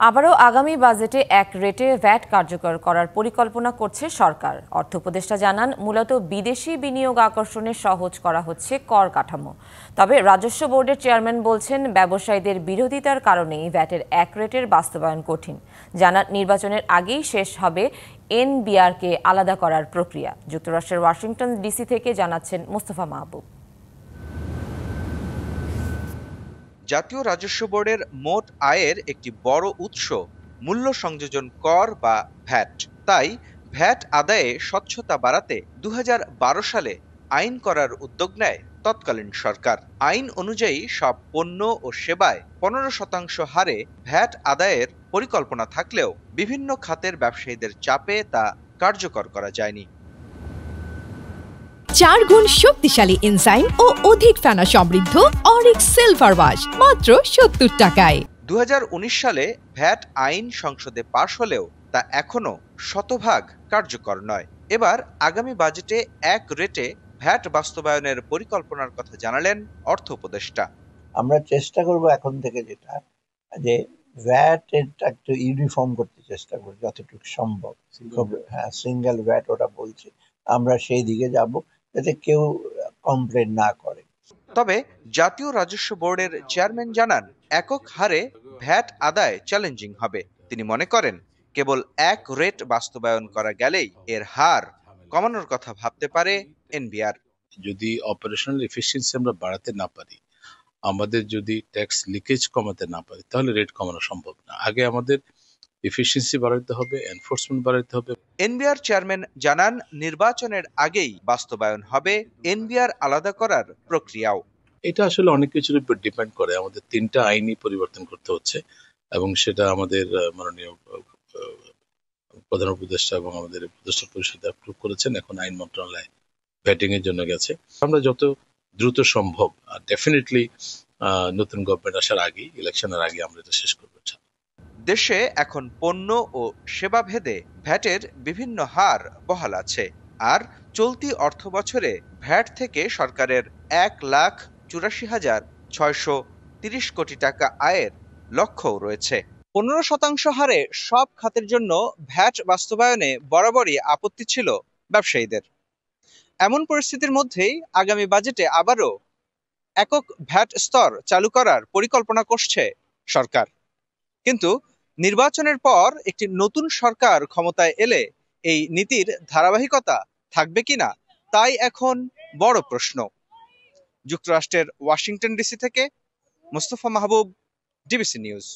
আবারও আগামী বাজেটে এক রেটে ভ্যাট কার্যকর করার পরিকল্পনা করছে সরকার। অর্থ উপদেষ্টা জানান, মূলত বিদেশি বিনিয়োগ আকর্ষণে সহজ করা হচ্ছে কর কাঠামো। তবে রাজস্ব বোর্ডের চেয়ারম্যান বলছেন, ব্যবসায়ীদের বিরোধিতার কারণেই ভ্যাটের এক রেটের বাস্তবায়ন কঠিন। জানান, নির্বাচনের আগেই শেষ হবে এনবিআরকে আলাদা করার প্রক্রিয়া। যুক্তরাষ্ট্রের ওয়াশিংটন ডিসি থেকে জানাচ্ছেন মোস্তফা মাহবুব। জাতীয় রাজস্ব বোর্ডের মোট আয়ের একটি বড় উৎস মূল্য সংযোজন কর বা ভ্যাট। তাই ভ্যাট আদায়ে স্বচ্ছতা বাড়াতে 2012 সালে আইন করার উদ্যোগ নেয় তৎকালীন সরকার। আইন অনুযায়ী সব পণ্য ও সেবায় 15% হারে ভ্যাট আদায়ের পরিকল্পনা থাকলেও বিভিন্ন খাতের ব্যবসায়ীদের চাপে তা কার্যকর করা যায়নি। 4 গুণ শক্তিশালী এনজাইম ও অধিক ফেনা সমৃদ্ধ অরিক্স সিলভার ওয়াশ মাত্র 70 টাকায়। 2019 সালে ভ্যাট আইন সংসদে পাশ হলেও তা এখনো শতভাগ কার্যকর নয়। এবার আগামী বাজেটে এক রেটে ভ্যাট বাস্তবায়নের পরিকল্পনার কথা জানালেন অর্থ উপদেষ্টা। আমরা চেষ্টা করব এখন থেকে যেটা যে ভ্যাট এটা একটু ইউনিফর্ম করতে চেষ্টা করব যতটুকু সম্ভব। সিঙ্গেল ভ্যাট ওটা বলছি, আমরা সেই দিকে যাব যাতে কেউ কমপ্লেন না করে। তবে জাতীয় রাজস্ব বোর্ডের চেয়ারম্যান জানান, একক হারে ভ্যাট আদায় চ্যালেঞ্জিং হবে। তিনি মনে করেন, কেবল এক রেট বাস্তবায়ন করা গেলেই এর হার কমানোর কথা ভাবতে পারে এনবিআর। যদি অপারেশনাল এফিসিয়েন্সি আমরা বাড়াতে না পারি, আমাদের যদি ট্যাক্স লিকেজ কমাতে না পারি, তাহলে রেট কমানো সম্ভব না। আগে আমাদের এফিসিয়েন্সি বাড়াতে হবে, এনফোর্সমেন্ট বাড়াতে হবে। এনবিআর চেয়ারম্যান জানান, নির্বাচনের আগেই বাস্তবায়ন হবে এনবিআর আলাদা করার প্রক্রিয়াও। এটা আসলে অনেক কিছুর উপর ডিপেন্ড করে। আমাদের 3টা আইনই পরিবর্তন করতে হচ্ছে এবং সেটা আমাদের মাননীয় প্রধান উপদেষ্টা এবং আমাদের উপদেষ্টা পরিষদ অ্যাপ্রুভ করেছেন। এখন আইন মন্ত্রণালয় ভ্যাটিং এর জন্য গেছে। আমরা যত দ্রুত সম্ভব, ডেফিনেটলি নতুন গভর্নমেন্ট আসার আগে, ইলেকশনের আগে আমরা এটা শেষ করব। দেশে এখন পণ্য ও সেবা ভেদে ভ্যাটের বিভিন্ন হার বহাল আছে। আর চলতি অর্থ বছরে ভ্যাট থেকে সরকারের 1,84,630 কোটি টাকা আয়ের লক্ষ্যও রয়েছে। 15% হারে সব খাতের জন্য ভ্যাট বাস্তবায়নে বরাবরই আপত্তি ছিল ব্যবসায়ীদের। এমন পরিস্থিতির মধ্যেই আগামী বাজেটে আবারও একক ভ্যাট স্তর চালু করার পরিকল্পনা করছে সরকার। কিন্তু নির্বাচনের পর একটি নতুন সরকার ক্ষমতায় এলে এই নীতির ধারাবাহিকতা থাকবে কিনা, তাই এখন বড় প্রশ্ন। যুক্তরাষ্ট্রের ওয়াশিংটন ডিসি থেকে মোস্তফা মাহবুব, ডিবিসি নিউজ।